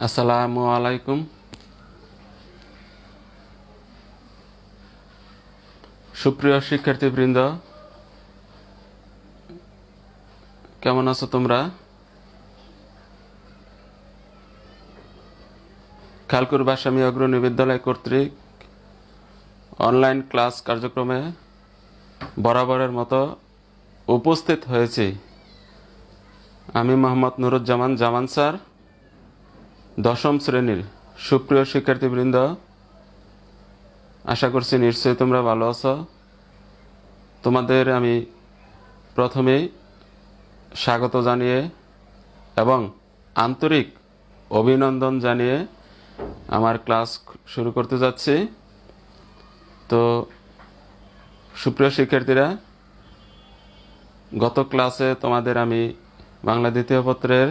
আসসালামু আলাইকুম। সুপ্রিয় শিক্ষার্থীবৃন্দ, কেমন আছো তোমরা? খালকুর ভাসামী অগ্রণী বিদ্যালয় কর্তৃক অনলাইন ক্লাস কার্যক্রমে বরাবরের মতো উপস্থিত হয়েছি। আমি মোহাম্মদ নুরুজ্জামান জামান স্যার, দশম শ্রেণীর। সুপ্রিয় শিক্ষার্থীবৃন্দ, আশা করছি নিশ্চয়ই তোমরা ভালো আছো। তোমাদের আমি প্রথমেই স্বাগত জানিয়ে এবং আন্তরিক অভিনন্দন জানিয়ে আমার ক্লাস শুরু করতে যাচ্ছি। তো সুপ্রিয় শিক্ষার্থীরা, গত ক্লাসে তোমাদের আমি বাংলা দ্বিতীয় পত্রের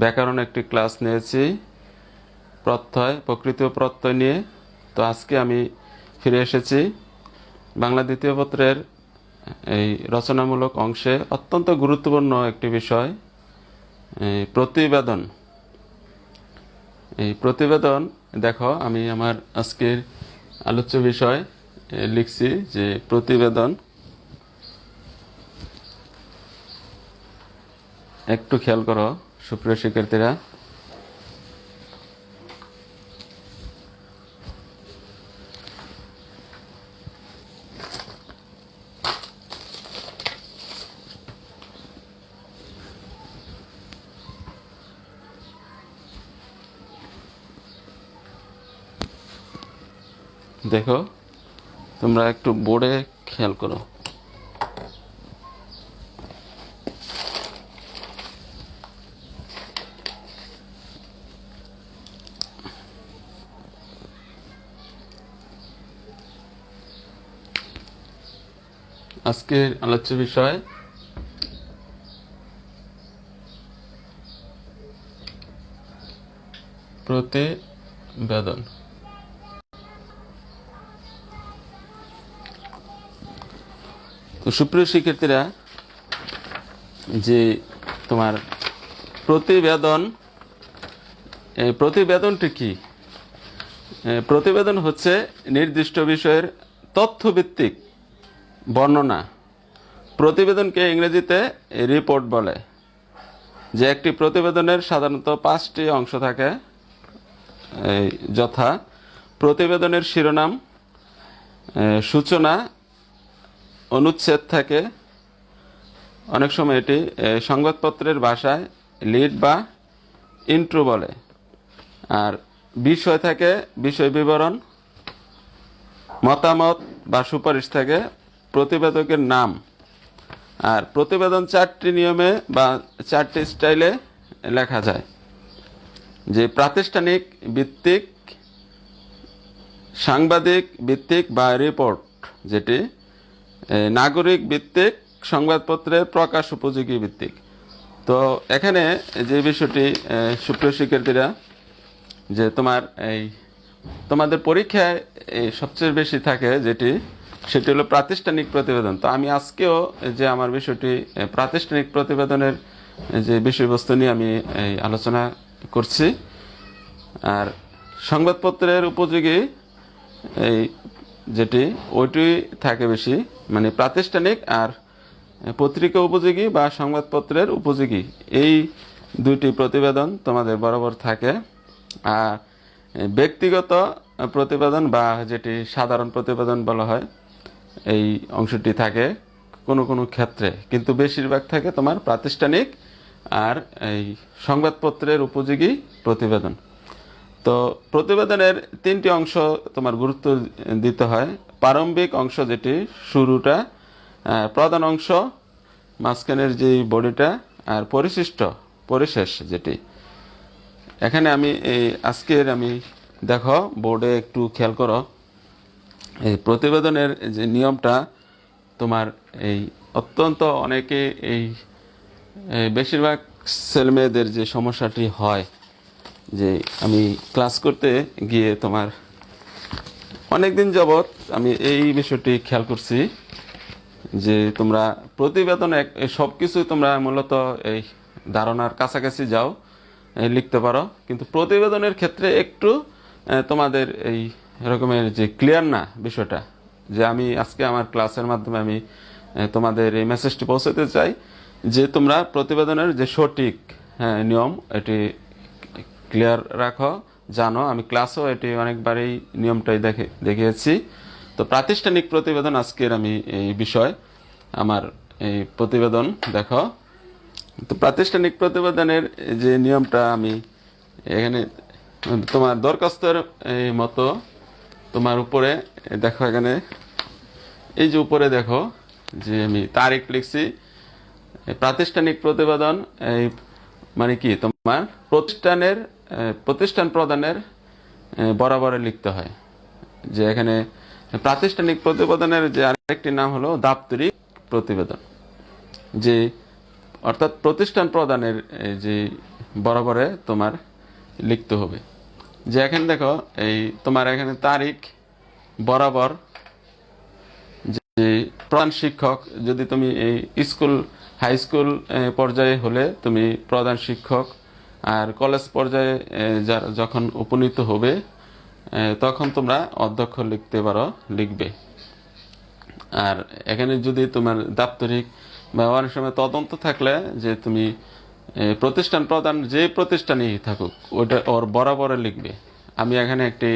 ব্যাকরণ একটি ক্লাস নিয়েছি, প্রত্যয়, প্রকৃতি ও প্রত্যয় নিয়ে। তো আজকে আমি ফিরে এসেছি বাংলা দ্বিতীয় পত্রের এই রচনামূলক অংশে অত্যন্ত গুরুত্বপূর্ণ একটি বিষয়, প্রতিবেদন। এই প্রতিবেদন দেখো, আমি আমার আজকের আলোচ্য বিষয় লিখছি যে প্রতিবেদন। একটু খেয়াল করো সুপ্রিয় শিক্ষার্থীরা। দেখো, তোমরা একটু বোর্ডে খেয়াল করো। আজকের আলোচ্য বিষয় প্রতিবেদন। তো সুপ্রিয় শিক্ষার্থীরা, যে তোমার প্রতিবেদন, এই প্রতিবেদনটি কি? প্রতিবেদন হচ্ছে নির্দিষ্ট বিষয়ের তথ্যভিত্তিক বর্ণনা। প্রতিবেদনকে ইংরেজিতে রিপোর্ট বলে। যে একটি প্রতিবেদনের সাধারণত 5টি অংশ থাকে, যথা প্রতিবেদনের শিরোনাম, সূচনা, অনুচ্ছেদ থাকে। অনেক সময় এটি সংবাদপত্রের ভাষায় লিড বা ইন্ট্রো বলে। আর বিষয় থাকে, বিষয় বিবরণ, মতামত বা সুপারিশ থাকে, প্রতিবেদকের নাম। আর প্রতিবেদন 4টি নিয়মে বা 4টি স্টাইলে লেখা যায়। যে প্রাতিষ্ঠানিক ভিত্তিক, সাংবাদিক ভিত্তিক বা রিপোর্ট, যেটি নাগরিক ভিত্তিক, সংবাদপত্রের প্রকাশ উপযোগী ভিত্তিক। তো এখানে যে বিষয়টি সুপ্রিয় শিক্ষার্থীরা, যে তোমাদের পরীক্ষায় সবচেয়ে বেশি থাকে যেটি, সেটি হলো প্রাতিষ্ঠানিক প্রতিবেদন। তো আমি আজকেও যে আমার বিষয়টি প্রাতিষ্ঠানিক প্রতিবেদনের যে বিষয়বস্তু নিয়ে আমি আলোচনা করছি। আর সংবাদপত্রের উপযোগী যেটি, ওইটি থাকে বেশি, মানে প্রাতিষ্ঠানিক। আর পত্রিকা উপযোগী বা সংবাদপত্রের উপযোগী, এই দুইটি প্রতিবেদন তোমাদের বরাবর থাকে। আর ব্যক্তিগত প্রতিবেদন বা যেটি সাধারণ প্রতিবেদন বলা হয়, এই অংশটি থাকে কোনো কোনো ক্ষেত্রে, কিন্তু বেশিরভাগ থাকে তোমার প্রাতিষ্ঠানিক আর এই সংবাদপত্রের উপযোগী প্রতিবেদন। তো প্রতিবেদনের 3টি অংশ তোমার গুরুত্ব দিতে হয়। প্রারম্ভিক অংশ, যেটি শুরুটা, প্রধান অংশ, মাঝখানের যে বডিটা, আর পরিশেষ যেটি। এখানে আমি আজকের দেখো বোর্ডে একটু খেয়াল করো। এই প্রতিবেদনের যে নিয়মটা তোমার অত্যন্ত অনেকে বেশিরভাগ ছেলেমেয়েদের যে সমস্যাটি হয়, যে আমি ক্লাস করতে গিয়ে তোমার অনেক দিন যাবৎ আমি এই বিষয়টি খেয়াল করছি, যে তোমরা প্রতিবেদন সব কিছুই তোমরা মূলত এই ধারণার কাছাকাছি যাও, লিখতে পারো, কিন্তু প্রতিবেদনের ক্ষেত্রে একটু তোমাদের এই রকমের যে ক্লিয়ার না বিষয়টা, যে আমি আজকে আমার ক্লাসের মাধ্যমে আমি তোমাদের এই মেসেজটি পৌঁছাতে চাই যে তোমরা প্রতিবেদনের যে সঠিক নিয়ম এটি ক্লিয়ার রাখো, জানো। আমি ক্লাসেও এটি অনেকবারই নিয়মটাই দেখিয়েছি। তো প্রাতিষ্ঠানিক প্রতিবেদন আজকের আমি এই বিষয় আমার এই প্রতিবেদন দেখো। তো প্রাতিষ্ঠানিক প্রতিবেদনের যে নিয়মটা আমি এখানে তোমার দরখাস্তের মতো তোমার উপরে দেখো, এখানে এই যে উপরে দেখো যে আমি তারিখ লিখছি। প্রাতিষ্ঠানিক প্রতিবেদন এই মানে কি তোমার প্রতিষ্ঠান প্রদানের বরাবরে লিখতে হয়। যে এখানে প্রাতিষ্ঠানিক প্রতিবেদনের যে আরেকটি নাম হলো দাপ্তরিক প্রতিবেদন, যে অর্থাৎ প্রতিষ্ঠান প্রদানের যে বরাবরে তোমার লিখতে হবে। যে এখানে দেখো এই তোমার এখানে তারিখ বরাবর, যে প্রধান শিক্ষক, যদি তুমি এই স্কুল হাই স্কুল পর্যায়ে হলে তুমি প্রধান শিক্ষক, আর কলেজ পর্যায়ে যখন উপনীত হবে তখন তোমরা অধ্যক্ষ লিখবে। আর এখানে যদি তোমার দাপ্তরিক বা অনেক সময় তদন্ত থাকলে, যে তুমি প্রতিষ্ঠান প্রদান যে প্রতিষ্ঠানেই থাকুক ওইটা ওর বরাবরে লিখবে। আমি এখানে একটি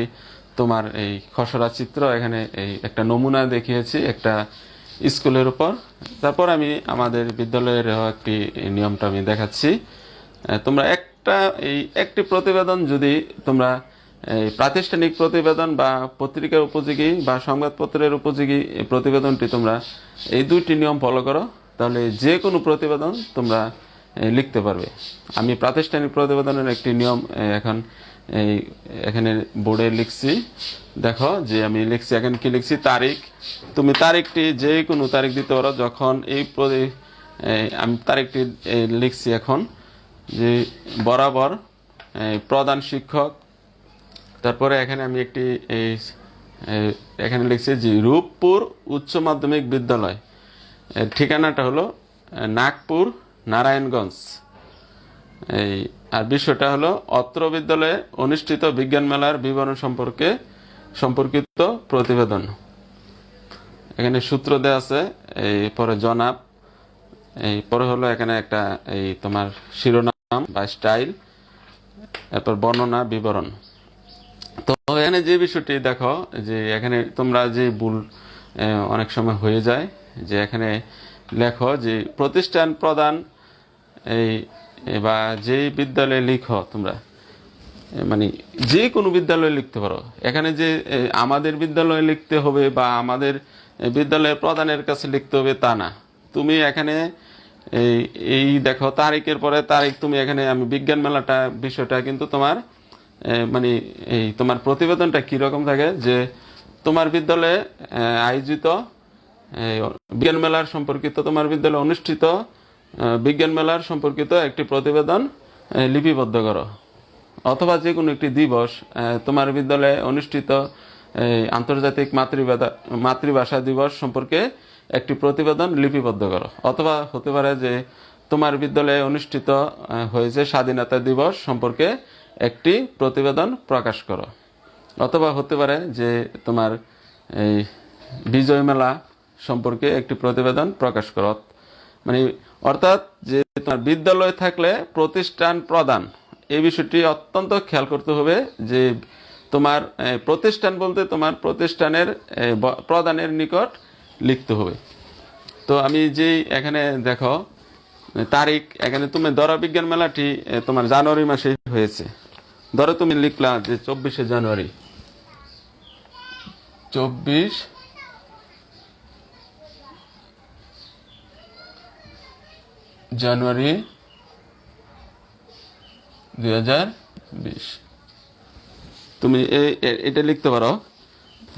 তোমার এই খসড়া চিত্র এখানে এই একটা নমুনা দেখিয়েছি একটা স্কুলের উপর। তারপর আমি আমাদের বিদ্যালয়ের একটি নিয়মটা আমি দেখাচ্ছি। তোমরা একটি প্রতিবেদন যদি তোমরা এই প্রাতিষ্ঠানিক প্রতিবেদন বা পত্রিকার উপযোগী বা সংবাদপত্রের উপযোগী এই প্রতিবেদনটি তোমরা এই দুইটি নিয়ম ফলো করো, তাহলে যে কোনো প্রতিবেদন তোমরা লিখতে পারবে। আমি প্রাতিষ্ঠানিক প্রতিবেদনের একটি নিয়ম এখন এখানে বোর্ডে লিখছি। দেখো যে আমি লিখছি, এখন কি লিখছি, তারিখ। তুমি তারিখটি যে কোনো তারিখ দিতে পারো যখন আমি তারিখটি লিখছি এখন, যে বরাবর প্রধান শিক্ষক। তারপরে এখানে আমি একটি এখানে লিখছি যে রূপপুর উচ্চ মাধ্যমিক বিদ্যালয়, ঠিকানাটা হলো নাগপুর নারায়ণগঞ্জ। আর বিষয়টা হলো অত্র বিদ্যালয়ে অনুষ্ঠিত বিজ্ঞান মেলার বিবরণ সম্পর্কিত প্রতিবেদন। এখানে সূত্র দেওয়া আছে, পরে জনাব, পরে হলো এখানে একটা তোমার শিরোনাম বা স্টাইল, এরপর বর্ণনা বিবরণ। তো এখানে যে বিষয়টি দেখো, যে এখানে তোমরা যে ভুল অনেক সময় হয়ে যায়, যে এখানে লেখো যে প্রতিষ্ঠান প্রদান বা যে বিদ্যালয়ে লিখো তোমরা, মানে যে কোনো বিদ্যালয়ে লিখতে পারো। এখানে যে আমাদের বিদ্যালয়ে লিখতে হবে বা আমাদের বিদ্যালয়ের প্রধানের কাছে লিখতে হবে তা না। তুমি এখানে এই দেখো তারিখের পরে তারিখ, তুমি এখানে আমি বিজ্ঞান মেলাটা বিষয়টা কিন্তু তোমার মানে তোমার প্রতিবেদনটা কীরকম থাকে, যে তোমার বিদ্যালয়ে আয়োজিত বিজ্ঞান মেলার সম্পর্কিত, তোমার বিদ্যালয়ে অনুষ্ঠিত বিজ্ঞান মেলার সম্পর্কিত একটি প্রতিবেদন লিপিবদ্ধ করো। অথবা যে কোনো একটি দিবস, তোমার বিদ্যালয়ে অনুষ্ঠিত আন্তর্জাতিক মাতৃভাষা দিবস সম্পর্কে একটি প্রতিবেদন লিপিবদ্ধ করো। অথবা হতে পারে যে তোমার বিদ্যালয়ে অনুষ্ঠিত হয়েছে স্বাধীনতা দিবস সম্পর্কে একটি প্রতিবেদন প্রকাশ করো। অথবা হতে পারে যে তোমার এই বিজয় মেলা সম্পর্কে একটি প্রতিবেদন প্রকাশ করো। মানে অর্থাৎ যে তোমার বিদ্যালয় থাকলে প্রতিষ্ঠান প্রদান, এই বিষয়টি অত্যন্ত খেয়াল করতে হবে, যে তোমার প্রতিষ্ঠান বলতে তোমার প্রতিষ্ঠানের প্রদানের নিকট লিখতে হবে। তো আমি যেই এখানে দেখো তারিখ, এখানে তুমি ধরো বিজ্ঞান মেলাটি তোমার জানুয়ারি মাসে হয়েছে, ধরো তুমি লিখলা যে 24শে জানুয়ারি, 24 জানুয়ারি 2020। তুমি এটা লিখতে পারো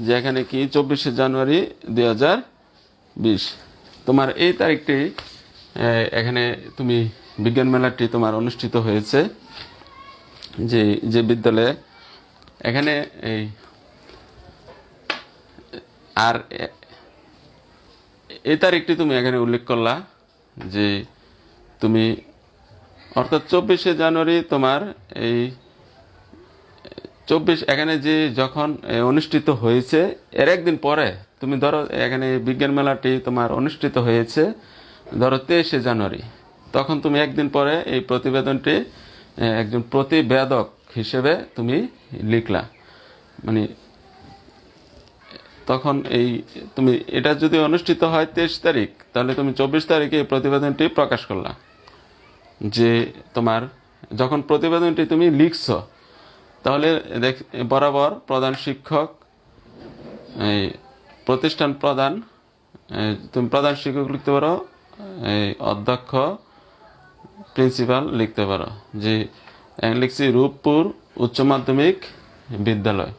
যে এখানে কি 24শে জানুয়ারি 2020 তোমার এই তারিখটি এখানে তুমি বিজ্ঞান মেলাটি তোমার অনুষ্ঠিত হয়েছে যে বিদ্যালয়ে। এখানে আর এই তারিখটি তুমি এখানে উল্লেখ করলা, যে তুমি অর্থাৎ 24শে জানুয়ারি তোমার এই 24 এখানে যে যখন অনুষ্ঠিত হয়েছে এর একদিন পরে তুমি ধরো এখানে বিজ্ঞান মেলাটি তোমার অনুষ্ঠিত হয়েছে ধরো 23শে জানুয়ারি, তখন তুমি একদিন পরে এই প্রতিবেদনটি একজন প্রতিবেদক হিসেবে তুমি লিখলা। মানে তখন এই তুমি এটা যদি অনুষ্ঠিত হয় 23 তারিখ, তাহলে তুমি 24 তারিখে এই প্রতিবেদনটি প্রকাশ করলা। যে তোমার যখন প্রতিবেদনটি তুমি লিখছো, তাহলে বরাবর প্রধান শিক্ষক, এই প্রতিষ্ঠান প্রধান, তুমি প্রধান শিক্ষক লিখতে পারো, এই অধ্যক্ষ, প্রিন্সিপাল লিখতে পারো। যে লিখছি রূপপুর উচ্চ মাধ্যমিক বিদ্যালয়।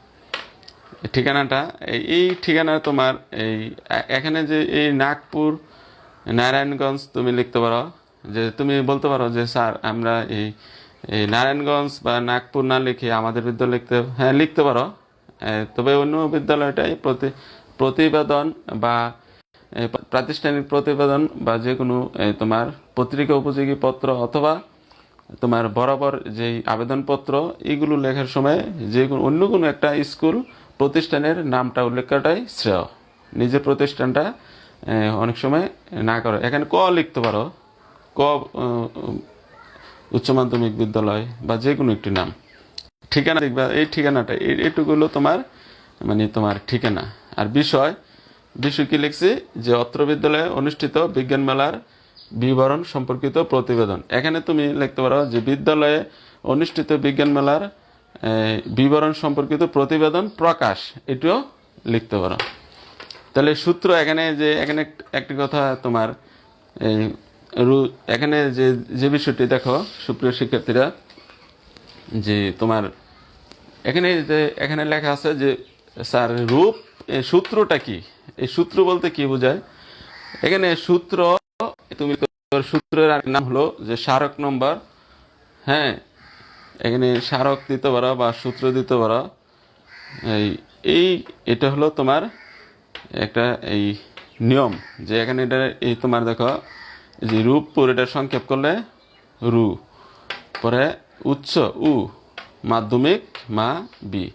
ঠিকানাটা এই ঠিকানা তোমার এই এখানে যে এই নাগপুর নারায়ণগঞ্জ তুমি লিখতে পারো। যে তুমি বলতে পারো যে স্যার আমরা এই নারায়ণগঞ্জ বা নাগপুর না লিখে আমাদের বিদ্যালয় লিখতে পারো। তবে অন্য বিদ্যালয়টাই প্রতিবেদন বা প্রাতিষ্ঠানিক প্রতিবেদন বা যে কোনো তোমার পত্রিকা উপযোগী পত্র অথবা তোমার বরাবর যেই আবেদনপত্র এগুলো লেখার সময় যে অন্য কোনো একটা স্কুল প্রতিষ্ঠানের নামটা উল্লেখ করাটাই শ্রেয়। নিজের প্রতিষ্ঠানটা অনেক সময় না করে এখানে ক লিখতে পারো, ক উচ্চ মাধ্যমিক বিদ্যালয় বা যে কোনো একটি নাম। ঠিকানা দেখবা, এই ঠিকানাটা এইটুকু হলো তোমার মানে তোমার ঠিকানা। আর বিষয় কি লিখছি যে অত্র বিদ্যালয়ে অনুষ্ঠিত বিজ্ঞান মেলার বিবরণ সম্পর্কিত প্রতিবেদন। এখানে তুমি লিখতে পারো যে বিদ্যালয়ে অনুষ্ঠিত বিজ্ঞান মেলার বিবরণ সম্পর্কিত প্রতিবেদন প্রকাশ, এটিও লিখতে পারো। তাহলে সূত্র এখানে একটি কথা তোমার এই এখানে যে বিষয়টি দেখো সুপ্রিয় শিক্ষার্থীরা, যে তোমার এখানে লেখা আছে যে স্যার রূপ সূত্রটা কি, এই সূত্র বলতে কি বোঝায়। এখানে সূত্র তুমি সূত্রের নাম হলো যে স্মারক নম্বর। এখানে স্মারক দিতে পারো বা সূত্র দিতে পারো। এটা হলো তোমার একটা এই নিয়ম যে এখানে এটা এই তোমার দেখো যে রূপপুর এটা সংক্ষেপ করলে রু, পরে উচ্চ উ, মাধ্যমিক মা বি।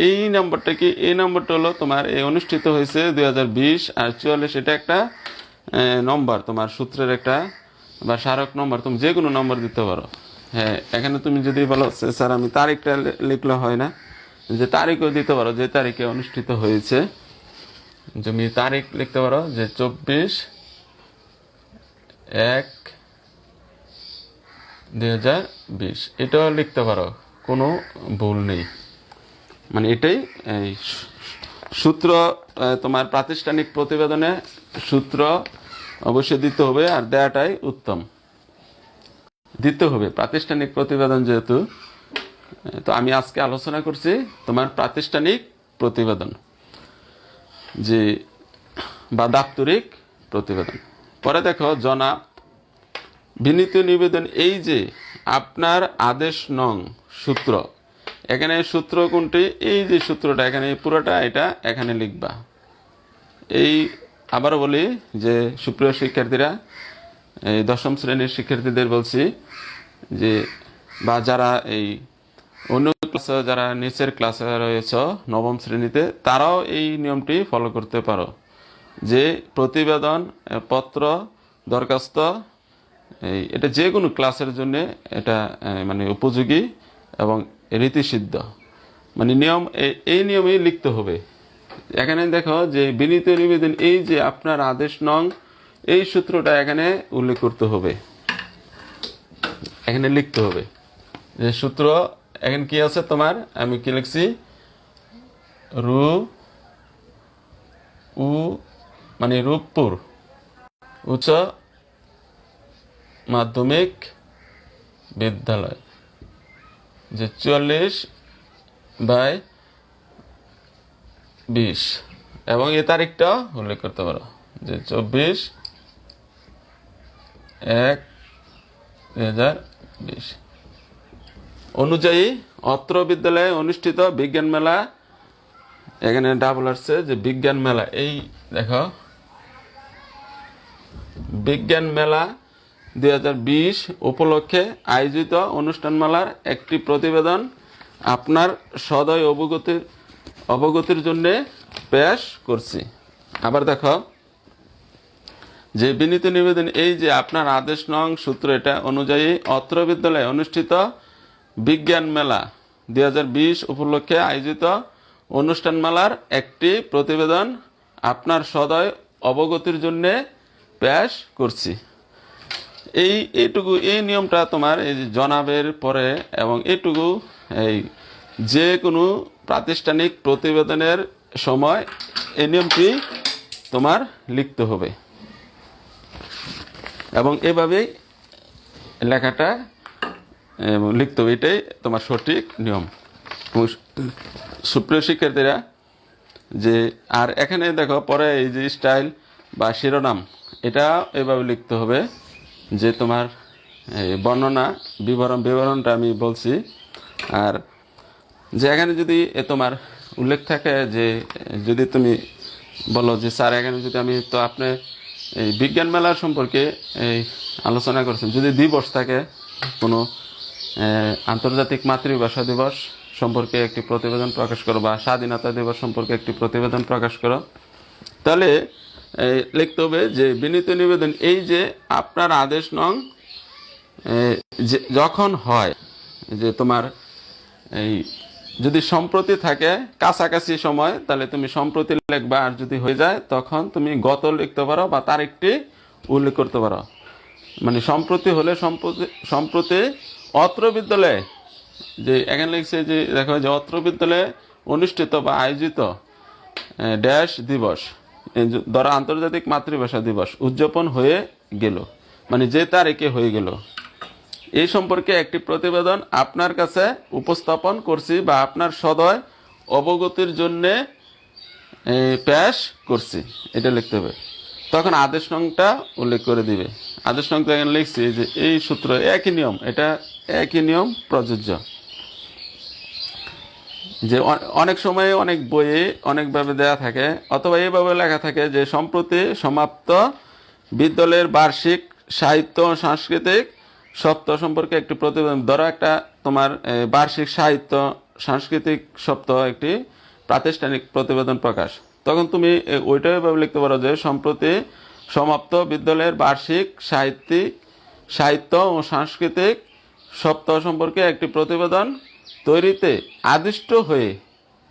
এই নম্বরটা কি, এই নম্বরটা হলো তোমার এই অনুষ্ঠিত হয়েছে 2020 আর 44, এটা একটা নম্বর তোমার সূত্রের একটা বা স্মারক নম্বর, তুমি যে কোনো নম্বর দিতে পারো। এখানে তুমি যদি বলো স্যার আমি তারিখটা লিখলে হয় না, যে তারিখও দিতে পারো, যে তারিখে অনুষ্ঠিত হয়েছে তুমি তারিখ লিখতে পারো যে 24/1/2020, এটাও লিখতে পারো, কোনো ভুল নেই। মানে এটাই এই সূত্র তোমার প্রাতিষ্ঠানিক প্রতিবেদনে সূত্র অবশ্যই দিতে হবে, আর দেওয়াটাই উত্তম, দিতে হবে প্রাতিষ্ঠানিক প্রতিবেদন। যেহেতু তো আমি আজকে আলোচনা করছি তোমার প্রাতিষ্ঠানিক প্রতিবেদন যে বা দাপ্তরিক প্রতিবেদন। পরে দেখো জনাব বিনীত নিবেদন, এই যে আপনার আদেশ নং সূত্র, এখানে সূত্র কোনটি, এই যে সূত্রটা এখানে পুরোটা এটা এখানে লিখবা। এই আবারও বলি যে সুপ্রিয় শিক্ষার্থীরা, এই 10ম শ্রেণীর শিক্ষার্থীদের বলছি যে বা যারা এই অন্য ক্লাসে যারা নিচের ক্লাসে রয়েছ 9ম শ্রেণীতে, তারাও এই নিয়মটি ফলো করতে পারো। যে প্রতিবেদন পত্র দরখাস্ত এটা যে কোনো ক্লাসের জন্য এটা মানে উপযোগী এবং রীতিসিদ্ধ, মানে নিয়ম এই নিয়মেই লিখতে হবে। এখানে দেখো যে বিনীত নিবেদন, এই যে আপনার আদেশ নং, এই সূত্রটা এখানে উল্লেখ করতে হবে, এখানে লিখতে হবে যে সূত্র এখানে কি আছে তোমার, আমি কি লিখছি রু উ মানে রূপপুর উচ্চ মাধ্যমিক বিদ্যালয়, যে 44/20, এবং এই তারিখটা উল্লেখ করতে পারো যে 24/1/2020 অনুযায়ী অত্র বিদ্যালয়ে অনুষ্ঠিত বিজ্ঞান মেলা। এখানে ডাবল আসছে যে বিজ্ঞান মেলা, এই দেখো বিজ্ঞান মেলা 2020 উপলক্ষে আয়োজিত অনুষ্ঠানমালার একটি প্রতিবেদন আপনার সদয় অবগতির জন্য পেশ করছি। আবার দেখো যে বিনীত নিবেদন, এই যে আপনার আদেশ নং সূত্র এটা অনুযায়ী অত্র বিদ্যালয়ে অনুষ্ঠিত বিজ্ঞান মেলা 2020 উপলক্ষে আয়োজিত অনুষ্ঠানমালার একটি প্রতিবেদন আপনার সদয় অবগতির জন্য পেশ করছি। এইটুকু এই নিয়মটা তোমার এই যে জনাবের পরে এবং এইটুকু এই যে কোনো প্রাতিষ্ঠানিক প্রতিবেদনের সময় এই নিয়মটি তোমার লিখতে হবে এবং এভাবেই লেখাটা লিখতে হবে। এটাই তোমার সঠিক নিয়ম। সুপ্রিয় শিক্ষার্থীরা, যে আর এখানে দেখো পরে এই যে স্টাইল বা শিরোনাম, এটা এভাবে লিখতে হবে যে তোমার বর্ণনা বিবরণটা আমি বলছি। আর যে এখানে যদি তোমার উল্লেখ থাকে যে যদি তুমি বলো যে স্যার এখানে যদি আমি তো আপনি এই বিজ্ঞান মেলার সম্পর্কে এই আলোচনা করছেন, যদি দিবস থাকে কোনো আন্তর্জাতিক মাতৃভাষা দিবস সম্পর্কে একটি প্রতিবেদন প্রকাশ করো বা স্বাধীনতা দিবস সম্পর্কে একটি প্রতিবেদন প্রকাশ করো, তাহলে লিখতে হবে যে বিনীত নিবেদন, এই যে আপনার আদেশ নং যখন হয় যে তোমার এই যদি সম্প্রতি থাকে কাছাকাছি সময় তাহলে তুমি সম্প্রতি লিখবা, আর যদি হয়ে যায় তখন তুমি গত লিখতে পারো বা তারিখটি উল্লেখ করতে পারো। মানে সম্প্রতি হলে সম্প্রতি অত্র বিদ্যালয়ে, যে এখানে লিখছে যে দেখো যে অত্র বিদ্যালয়ে অনুষ্ঠিত বা আয়োজিত ড্যাশ দিবস, ধরো আন্তর্জাতিক মাতৃভাষা দিবস উদযাপন হয়ে গেল, মানে যে তারিখে হয়ে গেল, এই সম্পর্কে একটি প্রতিবেদন আপনার কাছে উপস্থাপন করছি বা আপনার সদয় অবগতির জন্য পেশ করছি, এটা লিখতে হবে। তখন আদেশ নংটা উল্লেখ করে দিবে। আদেশ নংটা এখানে লিখছি যে এই সূত্র একই নিয়ম, এটা একই নিয়ম প্রযোজ্য। যে অনেক সময় অনেক বইয়ে অনেকভাবে দেয়া থাকে, অথবা এইভাবে লেখা থাকে যে সম্প্রতি সমাপ্ত বিদ্যালয়ের বার্ষিক সাহিত্য ও সাংস্কৃতিক সপ্তাহ সম্পর্কে একটি প্রতিবেদন, ধরো একটা তোমার বার্ষিক সাহিত্য সাংস্কৃতিক সপ্তাহ একটি প্রাতিষ্ঠানিক প্রতিবেদন প্রকাশ, তখন তুমি ওইটাই এভাবে লিখতে পারো যে সম্প্রতি সমাপ্ত বিদ্যালয়ের বার্ষিক সাহিত্য ও সাংস্কৃতিক সপ্তাহ সম্পর্কে একটি প্রতিবেদন তৈরিতে আদিষ্ট হয়ে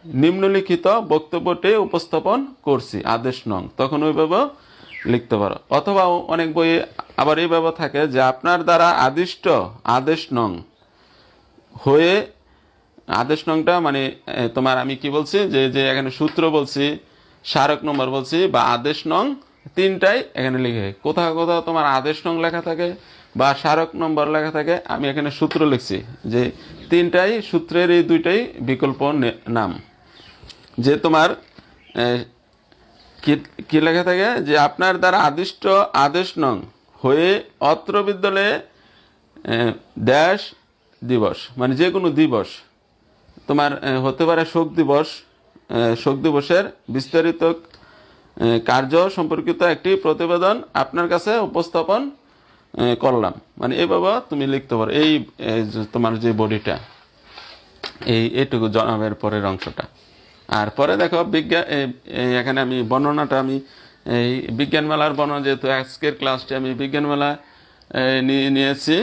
নিম্নলিখিত বক্তব্যটি উপস্থাপন করছি, আদেশ নং, তখন ওইভাবে লিখতে পারো। অথবা অনেক বইয়ে আবার এইভাবে থাকে যে আপনার দ্বারা আদিষ্ট আদেশ নং হয়ে, আদেশ নংটা মানে তোমার আমি কি বলছি যে যে এখানে সূত্র বলছি, স্মারক নম্বর বলছি বা আদেশ নং, তিনটাই এখানে লিখে, কোথাও কোথাও তোমার আদেশ নং লেখা থাকে বা স্মারক নম্বর লেখা থাকে, আমি এখানে সূত্র লিখছি যে তিনটাই সূত্রের এই দুইটাই বিকল্প নাম। যে তোমার কি লেখা থাকে যে আপনার দ্বারা আদিষ্ট আদেশ নং হয়ে অত্র বিদ্যালয়ে ড্যাশ দিবস, মানে যে কোনো দিবস তোমার হতে পারে শোক দিবসের বিস্তারিত কার্য সম্পর্কিত একটি প্রতিবেদন আপনার কাছে উপস্থাপন করলাম, মানে এইভাবে তুমি লিখতে পারো। এই তোমার যে বডিটা এইটুকু জনাবের পরের অংশটা। আর পরে দেখো এখানে আমি বর্ণনাটা আমি এই বিজ্ঞান মেলার বর্ণনা, যেহেতু আজকের ক্লাসটি আমি বিজ্ঞান মেলা নিয়েছি,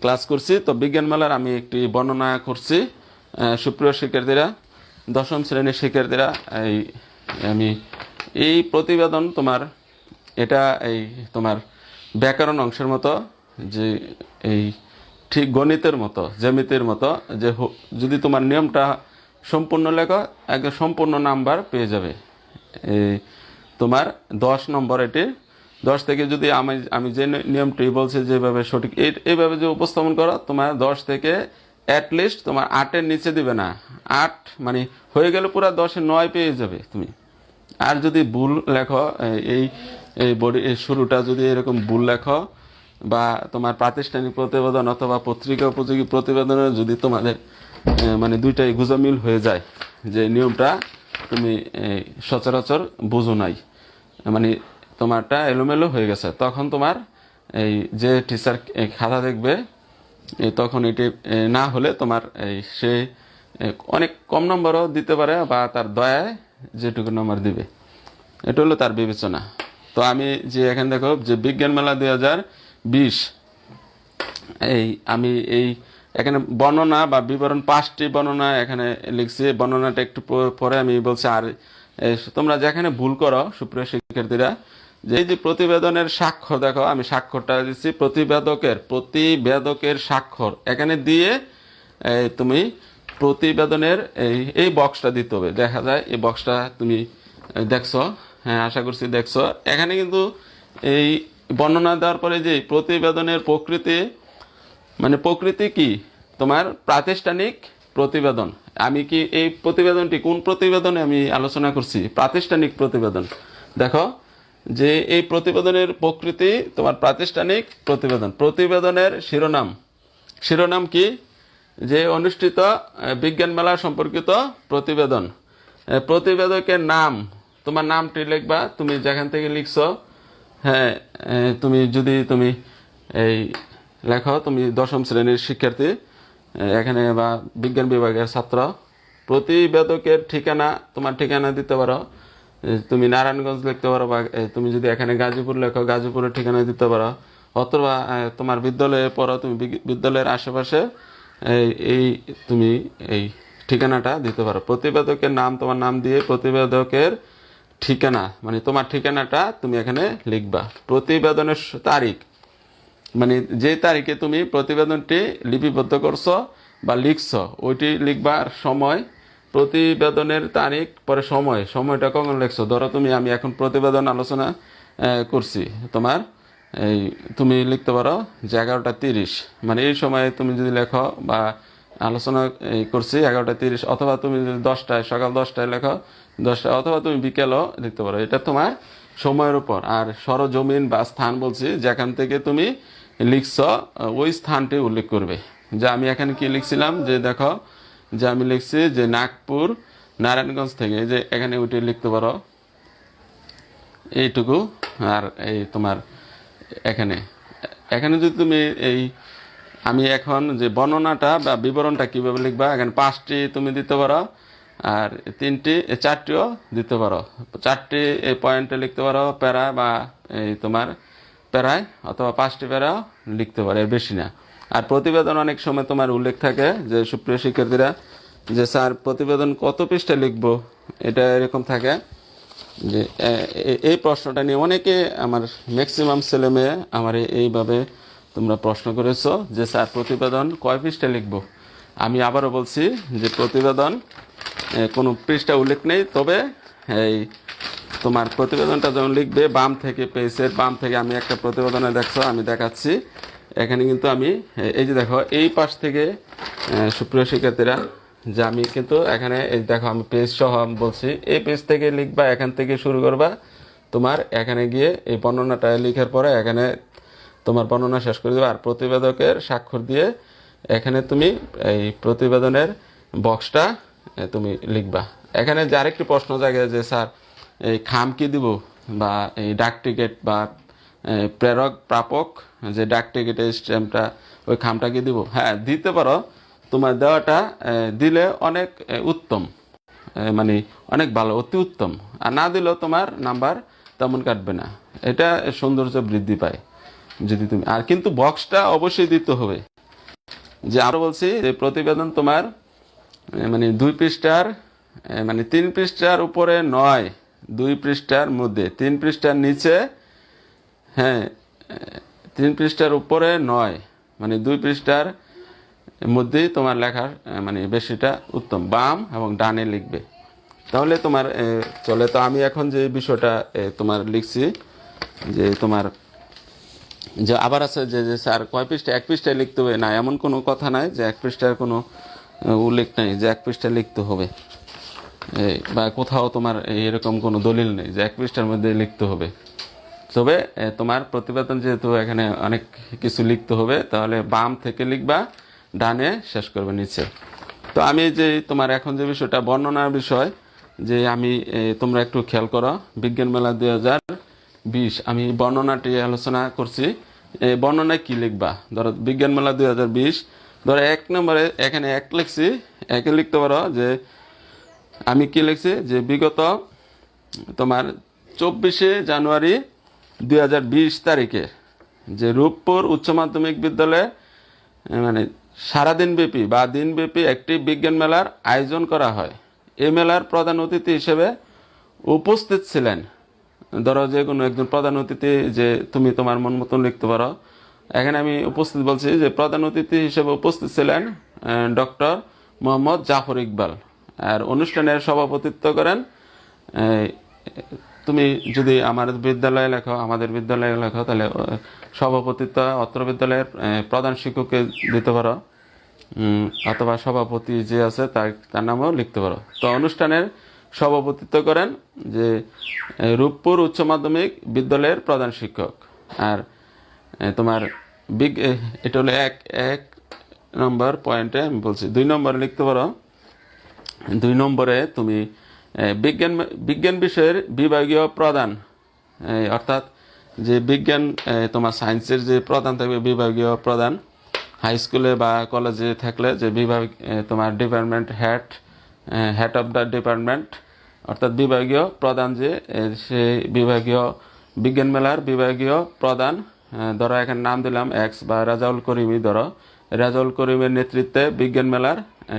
ক্লাস করছি, তো বিজ্ঞান মেলার আমি একটি বর্ণনা করছি। সুপ্রিয় শিক্ষার্থীরা, দশম শ্রেণীর শিক্ষার্থীরা, আমি এই প্রতিবেদন তোমার এটা এই তোমার ব্যাকরণ অংশের মতো, যে এই ঠিক গণিতের মতো, জ্যামিতির মতো, যে যদি তোমার নিয়মটা সম্পূর্ণ লেখো একদম সম্পূর্ণ নাম্বার পেয়ে যাবে। তোমার 10 নম্বর, এটি 10 থেকে যদি আমি যে নিয়মটি বলছি যেভাবে সঠিক এইভাবে যে উপস্থাপন করো, তোমার 10 থেকে অ্যাটলিস্ট তোমার 8-এর নিচে দিবে না। 8 মানে হয়ে গেলে পুরো 10-এ 9 পেয়ে যাবে তুমি। আর যদি ভুল লেখো, এই শুরুটা যদি এরকম ভুল লেখো বা তোমার প্রাতিষ্ঠানিক প্রতিবেদন অথবা পত্রিকা উপযোগী প্রতিবেদনে যদি তোমাদের মানে দুইটাই গুজমিল হয়ে যায়, যে নিয়মটা তুমি সচরাচর বুঝো নাই, মানে তোমারটা এলোমেলো হয়ে গেছে, তখন তোমার এই যে টিচার খাতা দেখবে তখন এটি না হলে তোমার সে অনেক কম নম্বরও দিতে পারে বা তার দয়ায় যেটুকু নম্বর দিবে, এটা হলো তার বিবেচনা। তো আমি যে এখানে দেখো যে বিজ্ঞান মেলা 2020, আমি এখানে বর্ণনা বা বিবরণ 5টি বর্ণনা এখানে লিখছি। বর্ণনাটা একটু পরে আমি বলছি। আর তোমরা যেখানে ভুল করো সুপ্রিয় শিক্ষার্থীরা, যে এই যে প্রতিবেদনের স্বাক্ষর দেখো, আমি স্বাক্ষরটা দিচ্ছি, প্রতিবেদকের স্বাক্ষর এখানে দিয়ে তুমি প্রতিবেদনের এই বক্সটা দিতে হবে। দেখা যায় এই বক্সটা তুমি দেখছো, হ্যাঁ আশা করছি দেখছো। এখানে কিন্তু এই বর্ণনা দেওয়ার পরে যে প্রতিবেদনের প্রকৃতি কি, তোমার প্রাতিষ্ঠানিক প্রতিবেদন। আমি কি এই প্রতিবেদনটি কোন প্রতিবেদনে আমি আলোচনা করছি? প্রাতিষ্ঠানিক প্রতিবেদন। দেখো যে এই প্রতিবেদনের প্রকৃতি তোমার প্রাতিষ্ঠানিক প্রতিবেদন। প্রতিবেদনের শিরোনাম কি? যে অনুষ্ঠিত বিজ্ঞান মেলা সম্পর্কিত প্রতিবেদন। প্রতিবেদকের নাম, তোমার নামটি লিখবা তুমি যেখান থেকে লিখছো। হ্যাঁ, তুমি এই লেখো, তুমি 10ম শ্রেণীর শিক্ষার্থী এখানে বা বিজ্ঞান বিভাগের ছাত্র। প্রতিবেদকের ঠিকানা, তোমার ঠিকানা দিতে পারো, তুমি নারায়ণগঞ্জ লিখতে পারো, বা তুমি যদি এখানে গাজীপুর লেখো গাজীপুরের ঠিকানা দিতে পারো, অথবা তোমার বিদ্যালয়ে পড়ো, তুমি বিদ্যালয়ের আশেপাশে তুমি এই ঠিকানাটা দিতে পারো। প্রতিবেদকের নাম, তোমার নাম দিয়ে প্রতিবেদকের ঠিকানা, মানে তোমার ঠিকানাটা তুমি এখানে লিখবা। প্রতিবেদনের তারিখ, মানে যে তারিখে তুমি প্রতিবেদনটি লিপিবদ্ধ করছো বা লিখছো ওইটি লিখবার সময়। প্রতিবেদনের তারিখ পরে সময়টা কখন লিখছো। ধরো আমি এখন প্রতিবেদন আলোচনা করছি, তুমি লিখতে পারো যে 11টা 30, মানে এই সময়ে তুমি যদি লেখো বা আলোচনা করছি 11টা 30, অথবা তুমি যদি সকাল 10টায় লেখো 10টা, অথবা তুমি বিকেলও লিখতে পারো। এটা তোমার সময়ের উপর। আর সরজমিন বা স্থান বলছি, যেখান থেকে তুমি লিখছ ওই স্থানটি উল্লেখ করবে। যে আমি এখানে কি লিখছিলাম, যে দেখো যে আমি লিখছি যে নাগপুর নারায়ণগঞ্জ থেকে, যে এখানে ওইটি লিখতে পারো এইটুকু। আর তোমার এখানে যদি তুমি আমি এখন যে বর্ণনাটা বা বিবরণটা কিভাবে লিখবা, এখানে 5টি তুমি দিতে পারো, আর 4টিও দিতে পারো। 4টি পয়েন্টে লিখতে পারো প্যারা, বা তোমার প্যারায়, অথবা 5টি প্যারাও লিখতে পারো, এর বেশি না। আর প্রতিবেদন অনেক সময় তোমার উল্লেখ থাকে যে সুপ্রিয় শিক্ষার্থীরা, যে স্যার প্রতিবেদন কত পৃষ্ঠা লিখবো, এটা এরকম থাকে। যে এই প্রশ্নটা নিয়ে অনেকে, আমার ম্যাক্সিমাম ছেলে মেয়ে আমার এইভাবে তোমরা প্রশ্ন করেছো যে স্যার প্রতিবেদন কয় পৃষ্ঠা লিখবো। আমি আবারও বলছি যে প্রতিবেদন কোনো পৃষ্ঠা উল্লেখ নেই, তবে তোমার প্রতিবেদনটা যখন লিখবে বাম থেকে, পেজের বাম থেকে, আমি একটা প্রতিবেদনে দেখছো আমি দেখাচ্ছি এখানে, কিন্তু আমি এই যে দেখো এই পাশ থেকে সুপ্রিয় শিক্ষার্থীরা, যে আমি কিন্তু এখানে দেখো আমি পেজ সহ বলছি, এই পেজ থেকে লিখবা, এখান থেকে শুরু করবা। তোমার এখানে গিয়ে এই বর্ণনাটা লিখার পরে এখানে তোমার বর্ণনা শেষ করে দেবে। আর প্রতিবেদকের স্বাক্ষর দিয়ে এখানে তুমি এই প্রতিবেদনের বক্সটা তুমি লিখবা। এখানে যে আরেকটি প্রশ্ন জাগে যে স্যার এই খাম কি দিব, বা এই ডাক টিকিট বা প্রেরক প্রাপক যে ডাক টিকিটের স্ট্যাম্পটা, ওই খামটা কি দিব? হ্যাঁ দিতে পারো। তোমার দেওয়াটা দিলে অনেক উত্তম, মানে অনেক ভালো, অতি উত্তম। আর না দিলেও তোমার নাম্বার তেমন কাটবে না, এটা সৌন্দর্য বৃদ্ধি পায় যদি তুমি। আর কিন্তু বক্সটা অবশ্যই দিতে হবে। যে আরো বলছি যে প্রতিবেদন তোমার মানে 2 পৃষ্ঠার, মানে 3 পৃষ্ঠার উপরে নয়, 2 পৃষ্ঠার মধ্যে, 3 পৃষ্ঠার নিচে, হ্যাঁ 3 পৃষ্ঠার উপরে নয়, মানে 2 পৃষ্ঠার মধ্যেই তোমার লেখার মানে বেশিটা উত্তম। বাম এবং ডানে লিখবে, তাহলে তোমার চলে। তো আমি এখন যে বিষয়টা তোমার লিখছি, যে তোমার যে আবার আছে যে স্যার কয় পৃষ্ঠা, 1 পৃষ্ঠায় লিখতে হবে না, এমন কোনো কথা নাই যে 1 পৃষ্ঠার কোনো উল্লেখ নেই যে 1 পৃষ্ঠা লিখতে হবে, বা কোথাও তোমার এরকম কোনো দলিল নেই যে 1 পৃষ্ঠার মধ্যে লিখতে হবে। তবে তোমার প্রতিবেদন যেহেতু এখানে অনেক কিছু লিখতে হবে, তাহলে বাম থেকে লিখবা, ডানে শেষ করবে নিচে। তো আমি যে তোমার এখন যে বিষয়টা বর্ণনার বিষয়, যে আমি তোমরা একটু খেয়াল করো, বিজ্ঞান মেলা 2020 আমি বর্ণনাটি আলোচনা করছি। এই বর্ণনায় কি লিখবা? ধরো বিজ্ঞান মেলা 2020, ধরো 1 নম্বরে এখানে 1 লিখছি, একে লিখতে পারো যে আমি কি লিখছি যে বিগত তোমার 24শে জানুয়ারি 2020 তারিখে যে রূপপুর উচ্চ মাধ্যমিক বিদ্যালয়ে মানে সারাদিনব্যাপী বা দিনব্যাপী একটি বিজ্ঞান মেলার আয়োজন করা হয়। এই মেলার প্রধান অতিথি হিসেবে উপস্থিত ছিলেন, ধরো যে কোনো একজন প্রধান অতিথি, যে তুমি তোমার মন মতন লিখতে পারো। এখানে আমি উপস্থিত বলছি যে প্রধান অতিথি হিসেবে উপস্থিত ছিলেন ডক্টর মোহাম্মদ জাফর ইকবাল। আর অনুষ্ঠানের সভাপতিত্ব করেন, তুমি যদি আমাদের বিদ্যালয়ে লেখো, আমাদের বিদ্যালয়ে লেখো, তাহলে সভাপতিত্ব অত্র বিদ্যালয়ের প্রধান শিক্ষককে দিতে পারো, অথবা সভাপতি যে আছে তার নামেও লিখতে পারো। তো অনুষ্ঠানের সভাপতিত্ব করেন যে রূপপুর উচ্চ মাধ্যমিক বিদ্যালয়ের প্রধান শিক্ষক। আর তোমার এটা হলো এক নম্বর পয়েন্টে আমি বলছি। 2 নম্বরে লিখতে পারো, 2 নম্বরে তুমি বিজ্ঞান বিষয়ের বিভাগীয় প্রধান, অর্থাৎ যে বিজ্ঞান তোমার সায়েন্সের যে প্রধান থাকবে, বিভাগীয় প্রধান, হাই স্কুলে বা কলেজে থাকলে যে বিভাগ তোমার department head of the department, অর্থাৎ বিভাগীয় প্রধান, যে সে বিভাগীয় বিজ্ঞান মেলার বিভাগীয় প্রধান, ধরো এখানে নাম দিলাম এক্স বা রাজাউল করিমই, ধরো রাজাউল করিমের নেতৃত্বে বিজ্ঞান মেলার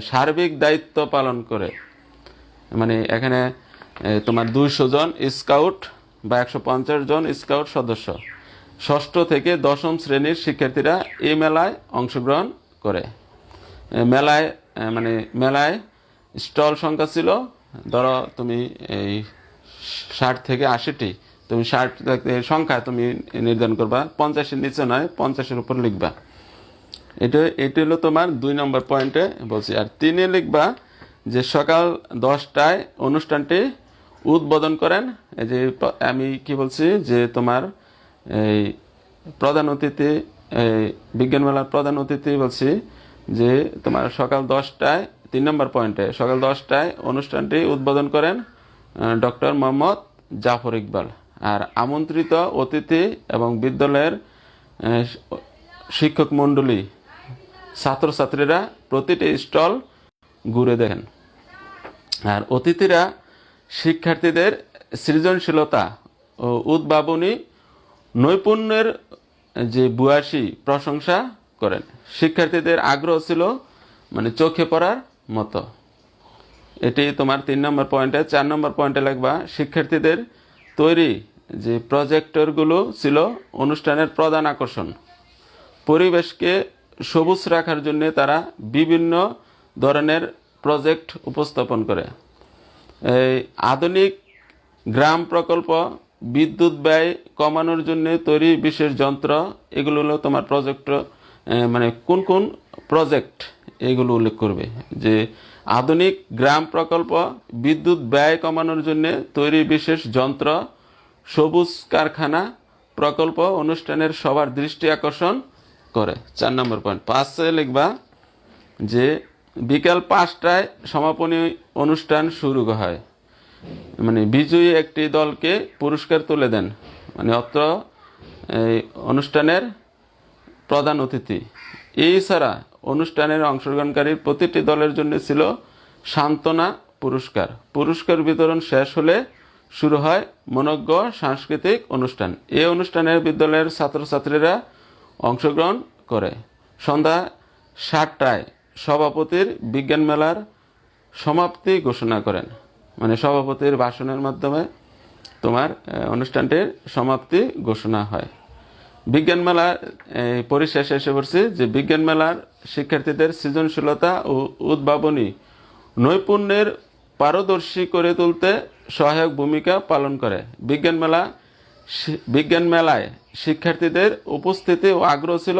সার্বিক দায়িত্ব পালন করে। মানে এখানে তোমার 200 জন স্কাউট বা 150 জন স্কাউট সদস্য, 6ষ্ঠ থেকে 10ম শ্রেণীর শিক্ষার্থীরা এই মেলায় অংশগ্রহণ করে। মেলায় স্টল সংখ্যা ছিল, ধরো তুমি এই 60 থেকে 80টি, তুমি 60 সংখ্যা তুমি নির্ধারণ করবা, 50-এর নিচে নয়, 50-এর উপর লিখবা। এটা হলো তোমার 2 নম্বর পয়েন্টে বলছি। আর 3-এ লিখবা যে সকাল 10টায় অনুষ্ঠানটি উদ্বোধন করেন। এই যে আমি কি বলছি যে তোমার এই প্রধান অতিথি, বিজ্ঞান মেলার প্রধান অতিথি বলছি যে তোমার সকাল 10টায়, 3 নম্বর পয়েন্টে সকাল 10টায় অনুষ্ঠানটি উদ্বোধন করেন ডক্টর মোহাম্মদ জাফর ইকবাল। আর আমন্ত্রিত অতিথি এবং বিদ্যালয়ের শিক্ষক মণ্ডলী, ছাত্রছাত্রীরা প্রতিটি স্টল ঘুরে দেখেন। আর অতিথিরা শিক্ষার্থীদের সৃজনশীলতা ও উদ্ভাবনী নৈপুণ্যের যে ভূয়সী প্রশংসা করেন। শিক্ষার্থীদের আগ্রহ ছিল মানে চোখে পড়ার মতো। এটি তোমার 3 নম্বর পয়েন্টে। 4 নম্বর পয়েন্টে লিখবা শিক্ষার্থীদের তৈরি যে প্রজেক্টরগুলো ছিল অনুষ্ঠানের প্রধান আকর্ষণ। পরিবেশকে সবুজ রাখার জন্য তারা বিভিন্ন ধরনের প্রজেক্ট উপস্থাপন করে। এই আধুনিক গ্রাম প্রকল্প, বিদ্যুৎ ব্যয় কমানোর জন্য তৈরি বিশেষ যন্ত্র, এগুলো হলো তোমার প্রজেক্ট। মানে কোন কোন প্রজেক্ট এগুলো উল্লেখ করবে যে আধুনিক গ্রাম প্রকল্প, বিদ্যুৎ ব্যয় কমানোর জন্য তৈরি বিশেষ যন্ত্র, সবুজ কারখানা প্রকল্প অনুষ্ঠানের সবার দৃষ্টি আকর্ষণ করে। 4 নম্বর পয়েন্ট। 5-এ লিখবা যে বিকাল 5টায় সমাপনী অনুষ্ঠান শুরু হয়। মানে বিজয়ী একটি দলকে পুরস্কার তুলে দেন মানে অত্র এই অনুষ্ঠানের প্রধান অতিথি। এছাড়া অনুষ্ঠানের অংশগ্রহণকারী প্রতিটি দলের জন্য ছিল সান্ত্বনা পুরস্কার। পুরস্কার বিতরণ শেষ হলে শুরু হয় মনোজ্ঞ সাংস্কৃতিক অনুষ্ঠান। এই অনুষ্ঠানে বিদ্যালয়ের ছাত্রছাত্রীরা অংশগ্রহণ করে। সন্ধ্যা 7টায় সভাপতির বিজ্ঞান মেলার সমাপ্তি ঘোষণা করেন। মানে সভাপতির ভাষণের মাধ্যমে তোমার অনুষ্ঠানটির সমাপ্তি ঘোষণা হয়। বিজ্ঞান মেলার পরিশেষে এসে পড়ছি যে বিজ্ঞান মেলার শিক্ষার্থীদের সৃজনশীলতা ও উদ্ভাবনী নৈপুণ্যের পারদর্শী করে তুলতে সহায়ক ভূমিকা পালন করে। বিজ্ঞান মেলায় শিক্ষার্থীদের উপস্থিতি ও আগ্রহ ছিল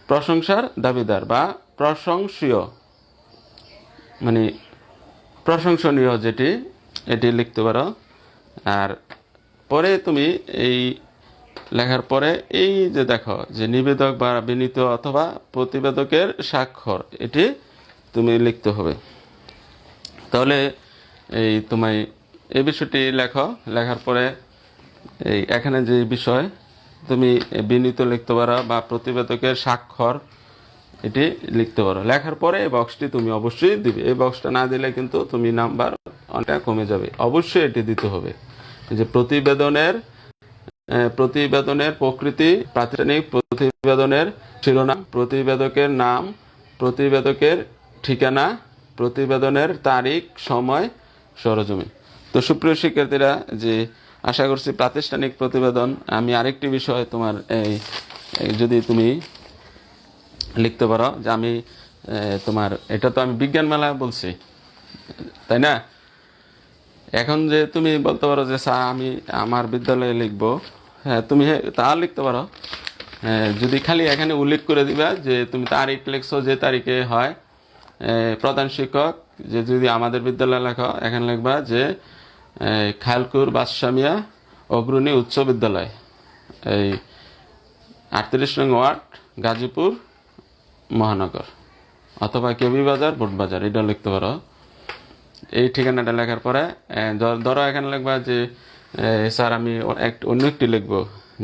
প্রশংসার দাবিদার বা প্রশংসীয়, মানে প্রশংসনীয়, এটি লিখতে পারো। আর পরে তুমি এই লেখার পরে এই যে দেখো যে নিবেদক বা বিনীত অথবা প্রতিবেদকের স্বাক্ষর, এটি তুমি লিখতে হবে। তাহলে এই তুমি এই বিষয়টি লেখার পরে এই এখানে যে বিষয় তুমি বিনীত লিখতে পারো বা প্রতিবেদকের স্বাক্ষর এটি লিখতে পারো। লেখার পরে এই বক্সটি তুমি অবশ্যই দিবে। এই বক্সটা না দিলে কিন্তু তুমি নাম্বার অনেকটা কমে যাবে। অবশ্যই এটি দিতে হবে যে প্রতিবেদনের প্রকৃতি, প্রাতিষ্ঠানিক প্রতিবেদনের শিরোনাম, প্রতিবেদকের নাম, প্রতিবেদকের ঠিকানা, প্রতিবেদনের তারিখ, সময়, সরজমিন। তো সুপ্রিয় শিক্ষার্থীরা, যে আশা করছি প্রাতিষ্ঠানিক প্রতিবেদন, আমি আরেকটি বিষয় তোমার যদি তুমি লিখতে পারো যে আমি তোমার এটা তো আমি বিজ্ঞান মেলা বলছি, তাই না? এখন যে তুমি বলতে পারো যে স্যার আমি আমার বিদ্যালয়ে লিখবো, হ্যাঁ তুমি তা লিখতে পারো। যদি খালি এখানে উল্লেখ করে দিবা যে তুমি তারিখ লিখছো, যে তারিখে হয় প্রধান শিক্ষক, যে যদি আমাদের বিদ্যালয়ে লেখো এখানে লিখবা যে খায়লকুর বাদশামিয়া অগ্রণী উচ্চ বিদ্যালয়, এই 38 নং ওয়ার্ড, গাজীপুর মহানগর, অথবা কেবি বাজার, বোটবাজার, এটা লিখতে পারো। এই ঠিকানাটা লেখার পরে ধরো এখানে লিখবা যে স্যার আমি অন্য একটি লিখবো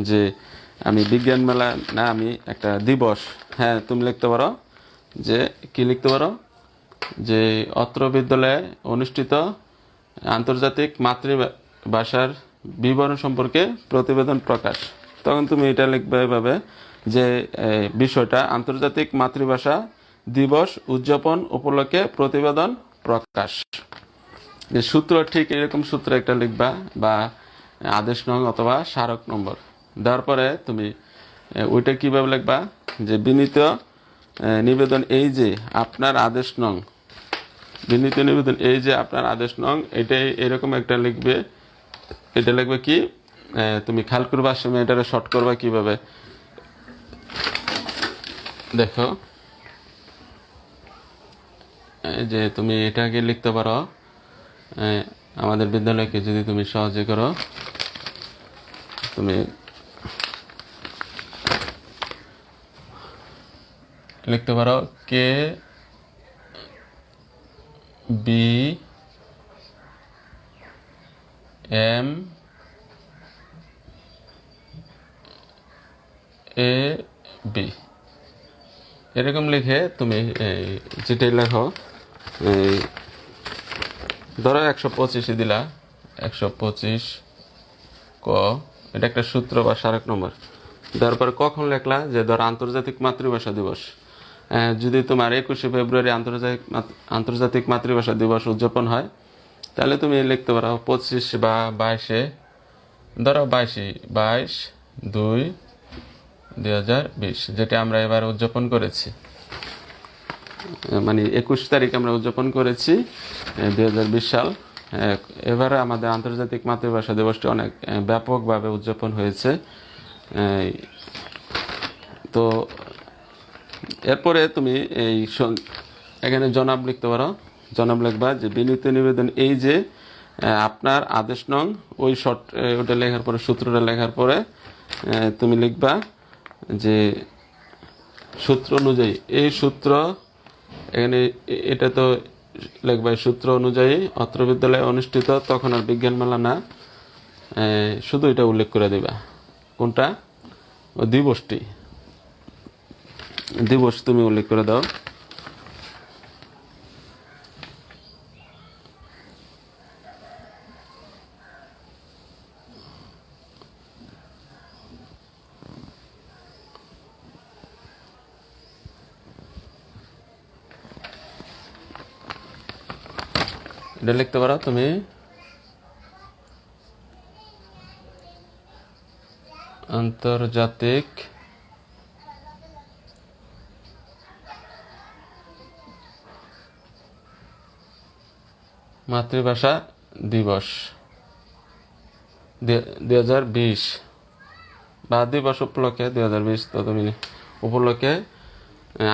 যে আমি বিজ্ঞান মেলা না, আমি একটা দিবস, হ্যাঁ তুমি লিখতে পারো যে কি লিখতে পারো যে অত্র বিদ্যালয়ে অনুষ্ঠিত আন্তর্জাতিক মাতৃভাষার বিবরণ সম্পর্কে প্রতিবেদন প্রকাশ। তখন তুমি এটা লিখবে এভাবে যে বিষয়টা আন্তর্জাতিক মাতৃভাষা দিবস উদযাপন উপলক্ষে প্রতিবেদন প্রকাশ। যে সূত্র ঠিক এরকম সূত্র একটা লিখবা বা আদেশ নং অথবা স্মারক নম্বর দেওয়ার পরে তুমি ওইটা কিভাবে লিখবা যে বিনীত নিবেদন এই যে আপনার আদেশ নং, বিনীত নিবেদন এই যে আপনার আদেশ নং, এটাই এরকম একটা লিখবে। এটা লিখবে কি তুমি খালকুর বাসমে এটারে শর্ট করবা কিভাবে দেখো, যে তুমি এটাকে লিখতে পারো আমাদের বিদ্যালয়কে যদি তুমি সহজে করো, তুমি লিখতে পারো K B M A B, এরকম লিখে তুমি যেটাই লেখো ধরো 125 দিলা, 125 ক, এটা একটা সূত্র বা স্মারক নম্বর। তারপরে কখন লেখলা যে ধর আন্তর্জাতিক মাতৃভাষা দিবস, যদি তোমার 21শে ফেব্রুয়ারি আন্তর্জাতিক মাতৃভাষা দিবস উদযাপন হয়, তাহলে তুমি লিখতে পারো 25 বা 22-এ, ধরো 22/2/2020, যেটা আমরা এবার উদযাপন করেছি, মানে 21 তারিখ আমরা উদযাপন করেছি 2020 সাল। এবারে আমাদের আন্তর্জাতিক মাতৃভাষা দিবসটি অনেক ব্যাপকভাবে উদযাপন হয়েছে। তো এরপরে তুমি এখানে জনাব লিখতে পারো। জনাব লিখবা যে বিনীত নিবেদন এই যে আপনার আদেশ নং, ওই ওটা লেখার পরে সূত্রটা লেখার পরে তুমি লিখবা যে সূত্র অনুযায়ী, এই সূত্র এখানে এটা তো লিখবা সূত্র অনুযায়ী অত্র বিদ্যালয়ে অনুষ্ঠিত, তখন আর বিজ্ঞান মেলা না, শুধু এটা উল্লেখ করে দিবা কোনটা, দিবসটি, দিবস তুমি উল্লেখ করে দাও। এটা লিখতে পারো তুমি আন্তর্জাতিক মাতৃভাষা দিবস 2020 বা দিবস উপলক্ষে 2020 তো তুমি উপলক্ষে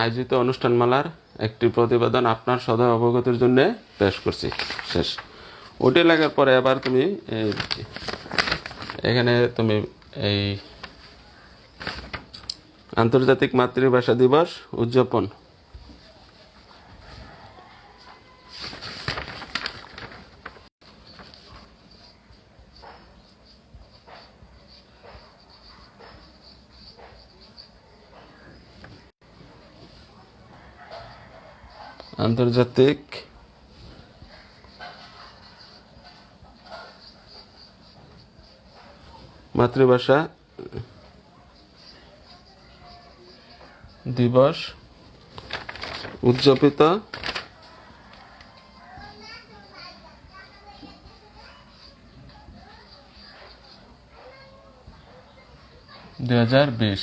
আয়োজিত অনুষ্ঠানমালার একটি প্রতিবেদন আপনার সদয় অবগতির জন্য পেশ করছি। শেষ। ওটি লেখার পরে এবার তুমি এখানে তুমি এই আন্তর্জাতিক মাতৃভাষা দিবস উদযাপন আন্তর্জাতিক মাতৃভাষা দিবস উদযাপিত 2020,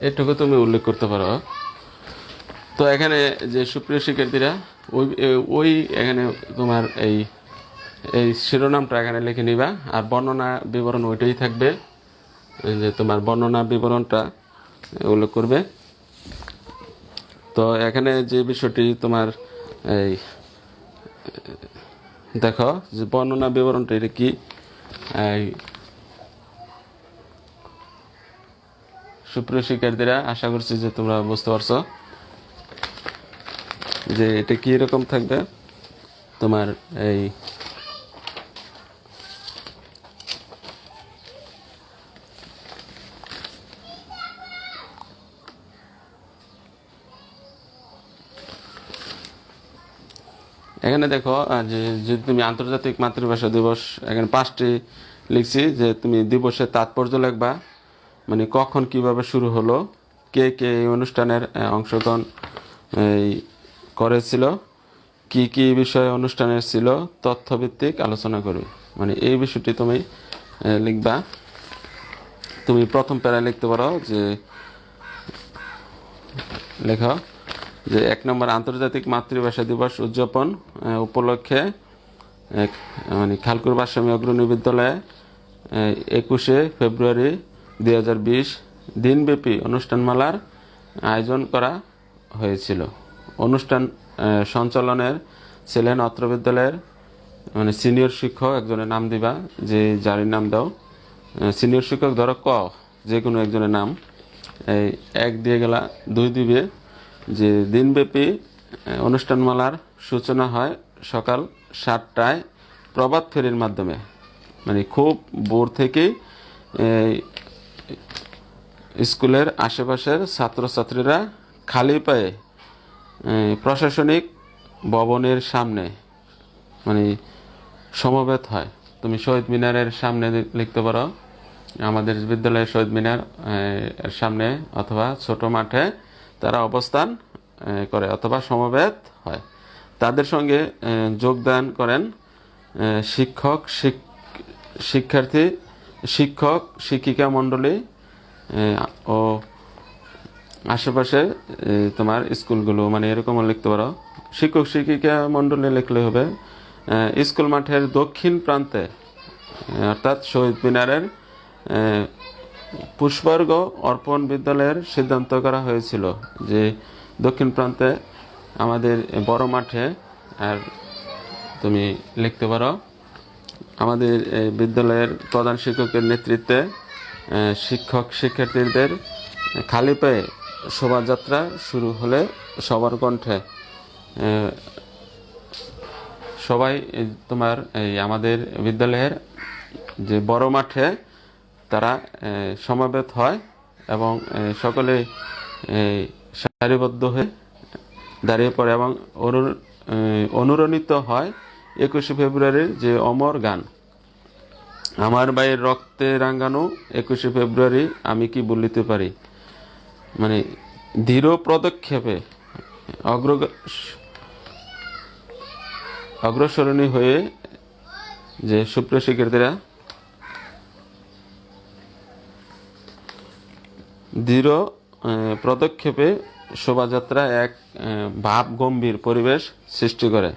এটুকু তুমি উল্লেখ করতে পারো। তো এখানে যে সুপ্রিয় শিক্ষার্থীরা, ওই এখানে তোমার এই এই শিরোনামটা এখানে লিখে নিবা, আর বর্ণনা বিবরণ ওইটাই থাকবে, যে তোমার বর্ণনা বিবরণটা উল্লেখ করবে। তো এখানে যে বিষয়টি তোমার এই দেখো যে বর্ণনা বিবরণটা এটা কি, এই সুপ্রিয় শিক্ষার্থীরা আশা করছি যে তোমরা বুঝতে পারছো যে এটা কি রকম থাকবে। তোমার এই এখানে দেখো যে যদি তুমি আন্তর্জাতিক মাতৃভাষা দিবস, এখানে 5টি লিখছি, যে তুমি দিবসের তাৎপর্য লিখবা, মানে কখন কিভাবে শুরু হলো, কে কে এই অনুষ্ঠানের অংশগ্রহণ করেছিল, কি কি বিষয়ে অনুষ্ঠানের ছিল, তথ্যভিত্তিক আলোচনা করবে, মানে এই বিষয়টি তুমি লিখবা। তুমি প্রথম প্যারায় লিখতে পারো যে লেখো যে 1 নম্বর আন্তর্জাতিক মাতৃভাষা দিবস উদযাপন উপলক্ষে মানে খালকুর ভাষামী অগ্রণী বিদ্যালয়ে 21শে ফেব্রুয়ারি 2020 দিনব্যাপী অনুষ্ঠানমালার আয়োজন করা হয়েছিল। অনুষ্ঠান সঞ্চালনের ছিলেন অত্র বিদ্যালয়ের মানে সিনিয়র শিক্ষক, একজনের নাম দিবা, যে যারই নাম দাও, সিনিয়র শিক্ষক ধরো ক, যে কোনো একজনের নাম, এই 1 দিয়ে গেলা, 2 দিবে যে দিনব্যাপী অনুষ্ঠানমালার সূচনা হয় সকাল 7টায় প্রভাত ফেরির মাধ্যমে, মানে খুব ভোর থেকেই স্কুলের আশেপাশের ছাত্রছাত্রীরা খালি পায়ে প্রশাসনিক ভবনের সামনে মানে সমবেত হয়। তুমি শহীদ মিনারের সামনে লিখতে পারো, আমাদের বিদ্যালয়ের শহীদ মিনার এর সামনে অথবা ছোট মাঠে তারা অবস্থান করে অথবা সমবেত হয়। তাদের সঙ্গে যোগদান করেন শিক্ষক শিক্ষিকা মণ্ডলী ও আশেপাশে তোমার স্কুলগুলো, মানে এরকমও লিখতে পারো। শিক্ষক শিক্ষিকা মণ্ডলী লিখলে হবে। স্কুল মাঠের দক্ষিণ প্রান্তে অর্থাৎ শহীদ মিনারের পুষ্পার্ঘ অর্পণ বিদ্যালয়ের সিদ্ধান্ত করা হয়েছিল যে দক্ষিণ প্রান্তে আমাদের বড় মাঠে, আর তুমি লিখতে পারো আমাদের বিদ্যালয়ের প্রধান শিক্ষকের নেতৃত্বে শিক্ষক শিক্ষার্থীদের খালি পায়ে শোভাযাত্রা শুরু হলে সবার কণ্ঠে সবাই তোমার এই আমাদের বিদ্যালয়ের যে বড় মাঠে তারা সমাবেত হয় এবং সকলে সারিবদ্ধ হয়ে দাঁড়িয়ে পড়ে এবং অনুরণিত হয় 21শে ফেব্রুয়ারির যে অমর গান, আমার ভাইয়ের রক্তে রাঙ্গানো 21শে ফেব্রুয়ারি আমি কি বলিতে পারি, মানে ধীর পদক্ষেপে অগ্রসরণী হয়ে যে সুপ্রিয় শিক্ষার্থীরা দৃঢ় পদক্ষেপে শোভাযাত্রা এক ভাব গম্ভীর পরিবেশ সৃষ্টি করে,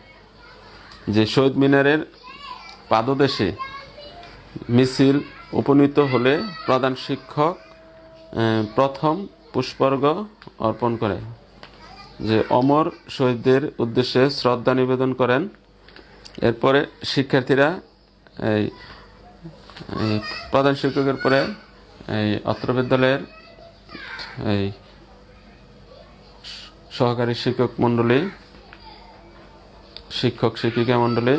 যে শহীদ মিনারের পাদদেশে মিছিল উপনীত হলে প্রধান শিক্ষক প্রথম পুষ্পার্ঘ অর্পণ করে, যে অমর শহীদদের উদ্দেশ্যে শ্রদ্ধা নিবেদন করেন। এরপরে শিক্ষার্থীরা এই প্রধান শিক্ষকের পরে এই অত্র বিদ্যালয়ের এই সহকারী শিক্ষক মণ্ডলী, শিক্ষক শিক্ষিকা মণ্ডলী,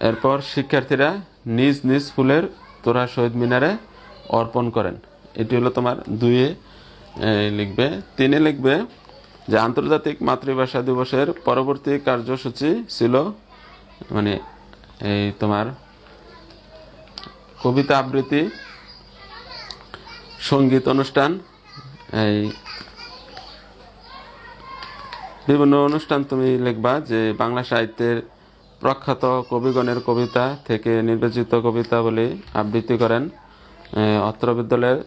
এরপর শিক্ষার্থীরা নিজ নিজ ফুলের তোড়া শহীদ মিনারে অর্পণ করেন। এটি হলো তোমার 2-এ লিখবে। 3-এ লিখবে যে আন্তর্জাতিক মাতৃভাষা দিবসের পরবর্তী কার্যসূচি ছিল মানে এই তোমার কবিতা আবৃত্তি, সঙ্গীত অনুষ্ঠান, এই বিভিন্ন অনুষ্ঠান তুমি লিখবা যে বাংলা সাহিত্যের প্রখ্যাত কবিগণের কবিতা থেকে নির্বাচিত কবিতাবলী আবৃত্তি করেন অত্র বিদ্যালয়ের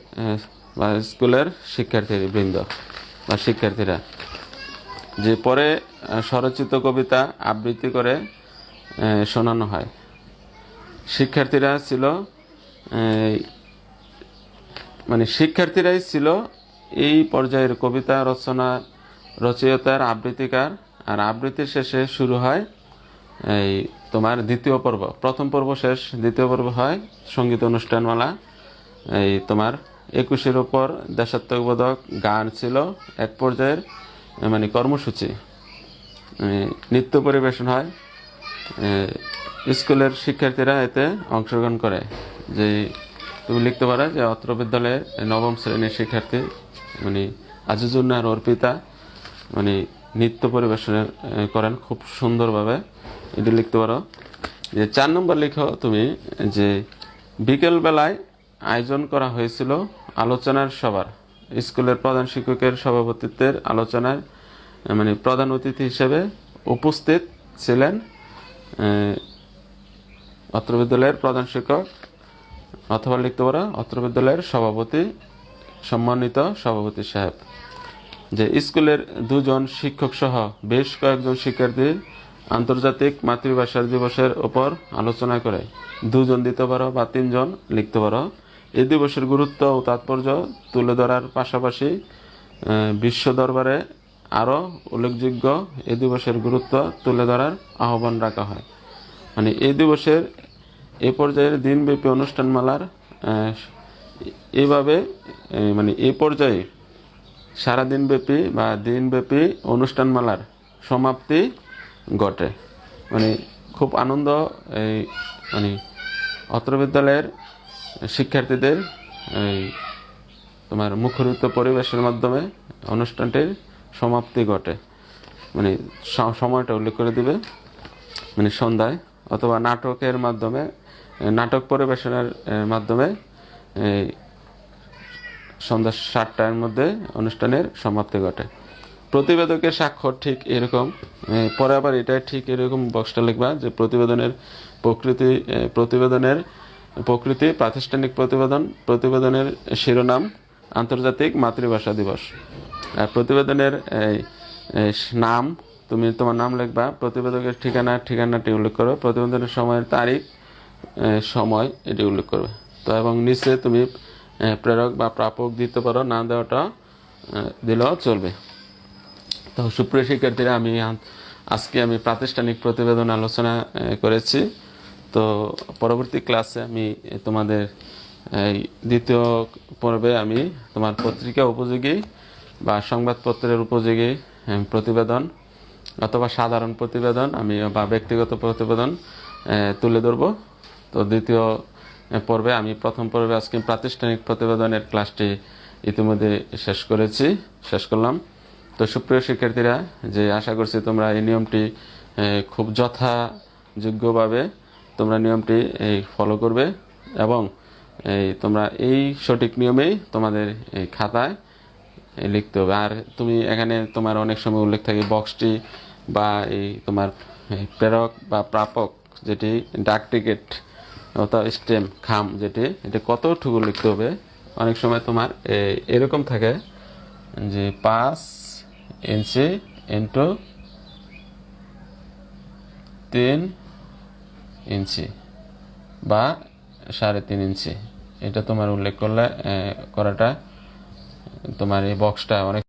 বা স্কুলের শিক্ষার্থীবৃন্দ বা শিক্ষার্থীরা, যে পরে স্বরচিত কবিতা আবৃত্তি করে শোনানো হয়। শিক্ষার্থীরা ছিল মানে শিক্ষার্থীরাই ছিল এই পর্যায়ের কবিতা রচয়িতার আবৃত্তিকার। আর আবৃত্তির শেষে শুরু হয় এই তোমার দ্বিতীয় পর্ব। প্রথম পর্ব শেষ, দ্বিতীয় পর্ব হয় সঙ্গীত অনুষ্ঠানমালা। এই তোমার 21-এর উপর দেশাত্মবোধক গান ছিল এক পর্যায়ের মানে কর্মসূচি। নৃত্য পরিবেশন হয়, স্কুলের শিক্ষার্থীরা এতে অংশগ্রহণ করে। যে তুমি লিখতে পারো যে অত্র বিদ্যালয়ের 9ম শ্রেণীর শিক্ষার্থী মানে আজিজুন্নাহর অর্পিতা মানে নৃত্য পরিবেশন করেন খুব সুন্দরভাবে, এটি লিখতে পারো। যে 4 নম্বর লিখো তুমি যে বিকেল বেলায় আয়োজন করা হয়েছিল আলোচনার সভার। স্কুলের প্রধান শিক্ষকের সভাপতিত্বের আলোচনায় মানে প্রধান অতিথি হিসেবে উপস্থিত ছিলেন অত্র বিদ্যালয়ের প্রধান শিক্ষক, অথবা লিখতে পারো অত্র বিদ্যালয়ের সভাপতি, সম্মানিত সভাপতি সাহেব। যে স্কুলের 2 জন শিক্ষক সহ বেশ কয়েকজন শিক্ষার্থী আন্তর্জাতিক মাতৃভাষা দিবসের উপর আলোচনা করে। 2 জন দিতে পারো বা 3 জন লিখতে পারো। এই দিবসের গুরুত্ব ও তাৎপর্য তুলে ধরার পাশাপাশি বিশ্ব দরবারে আরও উল্লেখযোগ্য এই দিবসের গুরুত্ব তুলে ধরার আহ্বান রাখা হয়। মানে এই দিবসের এ পর্যায়ের দিনব্যাপী অনুষ্ঠানমালার এইভাবে মানে এই পর্যায়ে সারাদিনব্যাপী বা দিনব্যাপী অনুষ্ঠানমালার সমাপ্তি ঘটে। মানে খুব আনন্দ এই মানে অত্র বিদ্যালয়ের শিক্ষার্থীদের এই তোমার মুখরিত পরিবেশের মাধ্যমে অনুষ্ঠানটির সমাপ্তি ঘটে। মানে সময়টা উল্লেখ করে দিবে, মানে সন্ধ্যায়, অথবা নাটকের মাধ্যমে, নাটক পরিবেশনের মাধ্যমে এই সন্ধ্যা 7টার মধ্যে অনুষ্ঠানের সমাপ্তি ঘটে। প্রতিবেদকের স্বাক্ষর ঠিক এরকম, পরে আবার এটা ঠিক এরকম বক্সটা লিখবা যে প্রতিবেদনের প্রকৃতি প্রাতিষ্ঠানিক প্রতিবেদনের শিরোনাম আন্তর্জাতিক মাতৃভাষা দিবস। আর প্রতিবেদনের নাম, তুমি তোমার নাম লিখবা। প্রতিবেদকের ঠিকানাটি উল্লেখ করো। প্রতিবেদনের সময়ের তারিখ, সময় এটি উল্লেখ করবে। তো এবং নিচে তুমি প্রেরক বা প্রাপক দিতে পারো, না দেওয়াটা দিলেও চলবে। তো সুপ্রিয় শিক্ষার্থীরা, আজকে আমি প্রাতিষ্ঠানিক প্রতিবেদন আলোচনা করেছি। তো পরবর্তী ক্লাসে আমি তোমাদের এই দ্বিতীয় পর্বে আমি তোমার পত্রিকা উপযোগী বা সংবাদপত্রের উপযোগী প্রতিবেদন অথবা সাধারণ প্রতিবেদন বা ব্যক্তিগত প্রতিবেদন তুলে ধরব। তো দ্বিতীয় পর্বে আমি প্রথম পর্বে আজকে প্রাতিষ্ঠানিক প্রতিবেদনের ক্লাসটি ইতিমধ্যে শেষ করলাম। তো সুপ্রিয় শিক্ষার্থীরা, যে আশা করছি তোমরা এই নিয়মটি খুব যথাযোগ্যভাবে তোমরা নিয়মটি ফলো করবে এবং তোমরা এই সঠিক নিয়মেই তোমাদের এই খাতায় লিখতে হবে। আর তুমি এখানে তোমার অনেক সময় উল্লেখ থাকে বক্সটি বা এই তোমার প্রেরক বা প্রাপক, যেটি ডাক টিকিট অথবা স্ট্যাম্প খাম, এটা কতটুকু লিখতে হবে। অনেক সময় তোমার এরকম থাকে যে 5 ইঞ্চি ইন্টু 3 ইঞ্চি বা 3.5 ইঞ্চি, এটা তোমার উল্লেখ করাটা তোমার এই বক্সটা অনেক